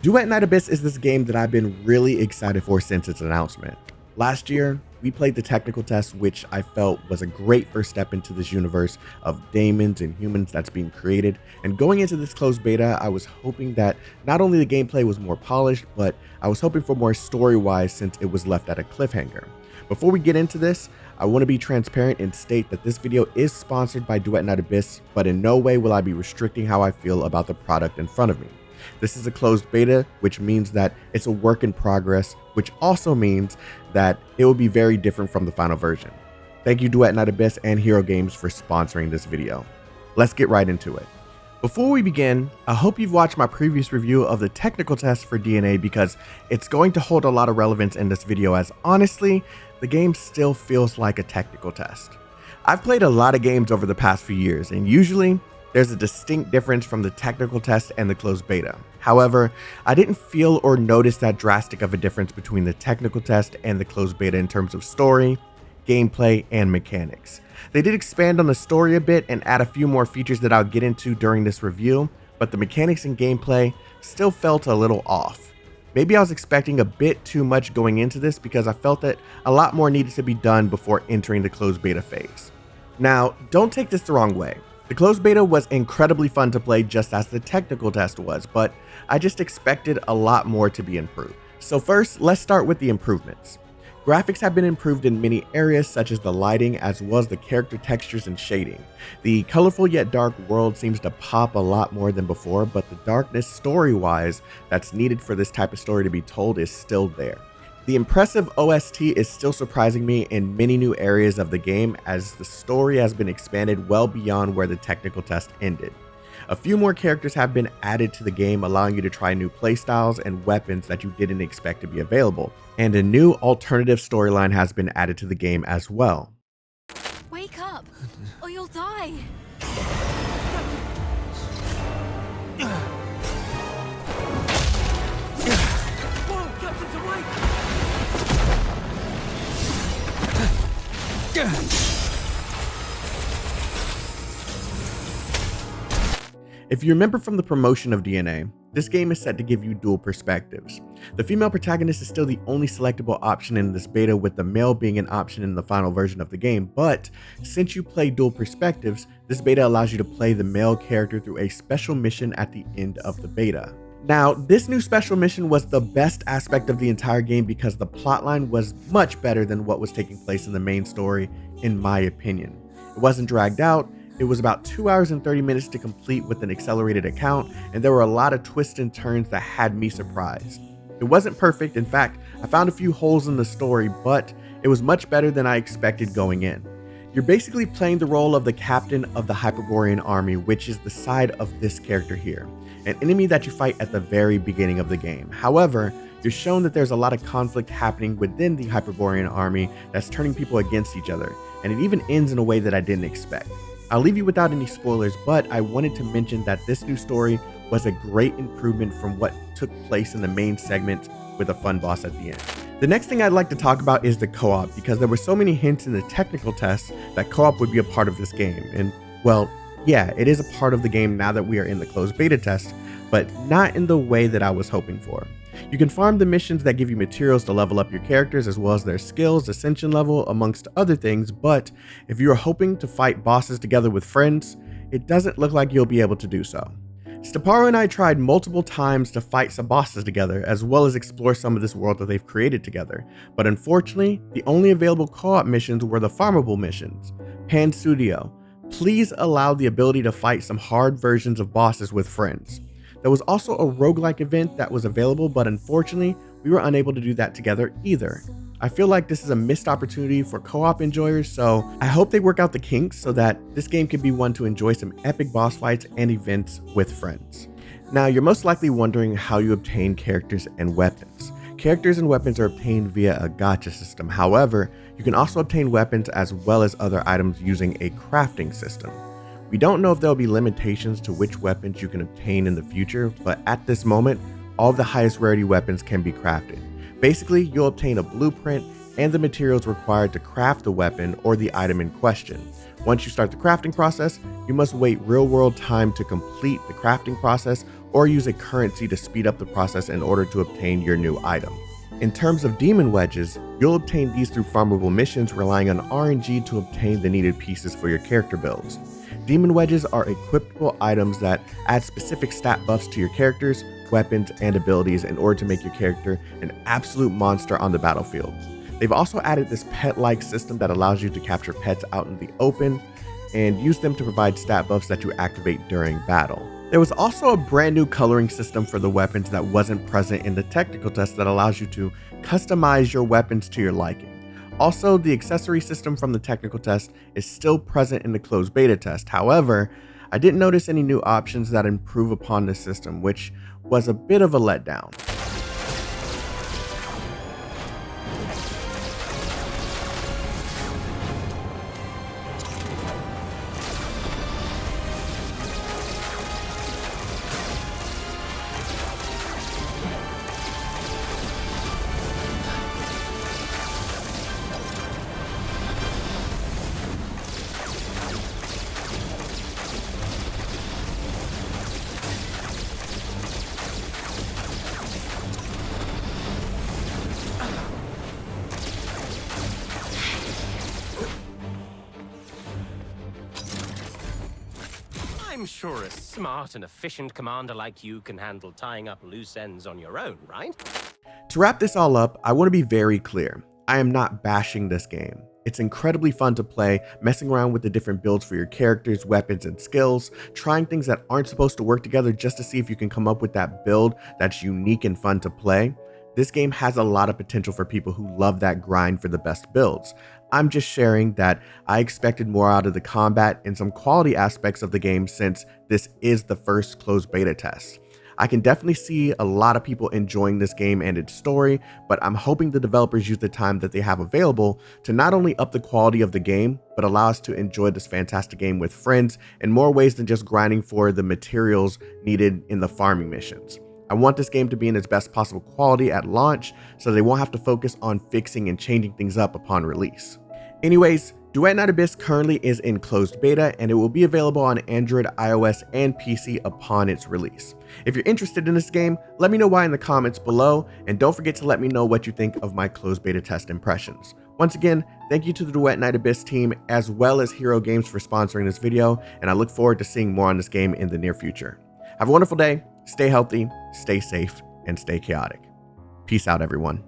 Duet Night Abyss is this game that I've been really excited for since its announcement. Last year, we played the technical test, which I felt was a great first step into this universe of daemons and humans that's being created. And going into this closed beta, I was hoping that not only the gameplay was more polished, but I was hoping for more story-wise since it was left at a cliffhanger. Before we get into this, I want to be transparent and state that this video is sponsored by Duet Night Abyss, but in no way will I be restricting how I feel about the product in front of me. This is a closed beta, which means that it's a work in progress, which also means that it will be very different from the final version. Thank you Duet Night Abyss and Hero Games for sponsoring this video. Let's get right into it. Before we begin, I hope you've watched my previous review of the technical test for DNA because it's going to hold a lot of relevance in this video, as honestly, the game still feels like a technical test. I've played a lot of games over the past few years, and usually there's a distinct difference from the technical test and the closed beta. However, I didn't feel or notice that drastic of a difference between the technical test and the closed beta in terms of story, gameplay, and mechanics. They did expand on the story a bit and add a few more features that I'll get into during this review, but the mechanics and gameplay still felt a little off. Maybe I was expecting a bit too much going into this because I felt that a lot more needed to be done before entering the closed beta phase. Now, don't take this the wrong way. The closed beta was incredibly fun to play just as the technical test was, but I just expected a lot more to be improved. So first, let's start with the improvements. Graphics have been improved in many areas such as the lighting as well as the character textures and shading. The colorful yet dark world seems to pop a lot more than before, but the darkness story-wise that's needed for this type of story to be told is still there. The impressive OST is still surprising me in many new areas of the game, as the story has been expanded well beyond where the technical test ended. A few more characters have been added to the game, allowing you to try new playstyles and weapons that you didn't expect to be available. And a new alternative storyline has been added to the game as well. Wake up, or you'll die! If you remember from the promotion of DNA, this game is set to give you dual perspectives. The female protagonist is still the only selectable option in this beta, with the male being an option in the final version of the game, but since you play dual perspectives, this beta allows you to play the male character through a special mission at the end of the beta. Now, this new special mission was the best aspect of the entire game because the plotline was much better than what was taking place in the main story, in my opinion. It wasn't dragged out. It was about 2 hours and 30 minutes to complete with an accelerated account, and there were a lot of twists and turns that had me surprised. It wasn't perfect. In fact, I found a few holes in the story, but it was much better than I expected going in. You're basically playing the role of the captain of the Hyperborean army, which is the side of this character here, an enemy that you fight at the very beginning of the game. However, you're shown that there's a lot of conflict happening within the Hyperborean army that's turning people against each other, and it even ends in a way that I didn't expect. I'll leave you without any spoilers, but I wanted to mention that this new story was a great improvement from what took place in the main segment with a fun boss at the end. The next thing I'd like to talk about is the co-op, because there were so many hints in the technical test that co-op would be a part of this game. And well, yeah, it is a part of the game now that we are in the closed beta test, but not in the way that I was hoping for. You can farm the missions that give you materials to level up your characters as well as their skills, ascension level, amongst other things, but if you are hoping to fight bosses together with friends, it doesn't look like you'll be able to do so. Staparo and I tried multiple times to fight some bosses together as well as explore some of this world that they've created together, but unfortunately, the only available co-op missions were the farmable missions. Pan Studio, please allow the ability to fight some hard versions of bosses with friends. There was also a roguelike event that was available, but unfortunately, we were unable to do that together either. I feel like this is a missed opportunity for co-op enjoyers, so I hope they work out the kinks so that this game can be one to enjoy some epic boss fights and events with friends. Now, you're most likely wondering how you obtain characters and weapons. Characters and weapons are obtained via a gacha system. However, you can also obtain weapons as well as other items using a crafting system. We don't know if there will be limitations to which weapons you can obtain in the future, but at this moment, all of the highest rarity weapons can be crafted. Basically, you'll obtain a blueprint and the materials required to craft the weapon or the item in question. Once you start the crafting process, you must wait real-world time to complete the crafting process, or use a currency to speed up the process in order to obtain your new item. In terms of demon wedges, you'll obtain these through farmable missions relying on RNG to obtain the needed pieces for your character builds. Demon wedges are equipable items that add specific stat buffs to your characters, weapons, and abilities in order to make your character an absolute monster on the battlefield. They've also added this pet-like system that allows you to capture pets out in the open and use them to provide stat buffs that you activate during battle. There was also a brand new coloring system for the weapons that wasn't present in the technical test that allows you to customize your weapons to your liking. Also, the accessory system from the technical test is still present in the closed beta test. However, I didn't notice any new options that improve upon the system, which was a bit of a letdown. I'm sure a smart and efficient commander like you can handle tying up loose ends on your own, right? To wrap this all up, I want to be very clear. I am not bashing this game. It's incredibly fun to play, messing around with the different builds for your characters, weapons, and skills, trying things that aren't supposed to work together just to see if you can come up with that build that's unique and fun to play. This game has a lot of potential for people who love that grind for the best builds. I'm just sharing that I expected more out of the combat and some quality aspects of the game since this is the first closed beta test. I can definitely see a lot of people enjoying this game and its story, but I'm hoping the developers use the time that they have available to not only up the quality of the game, but allow us to enjoy this fantastic game with friends in more ways than just grinding for the materials needed in the farming missions. I want this game to be in its best possible quality at launch so they won't have to focus on fixing and changing things up upon release. Anyways, Duet Night Abyss currently is in closed beta and it will be available on Android, iOS, and PC upon its release. If you're interested in this game, let me know why in the comments below, and don't forget to let me know what you think of my closed beta test impressions. Once again, thank you to the Duet Night Abyss team as well as Hero Games for sponsoring this video, and I look forward to seeing more on this game in the near future. Have a wonderful day, stay healthy, stay safe, and stay chaotic. Peace out, everyone.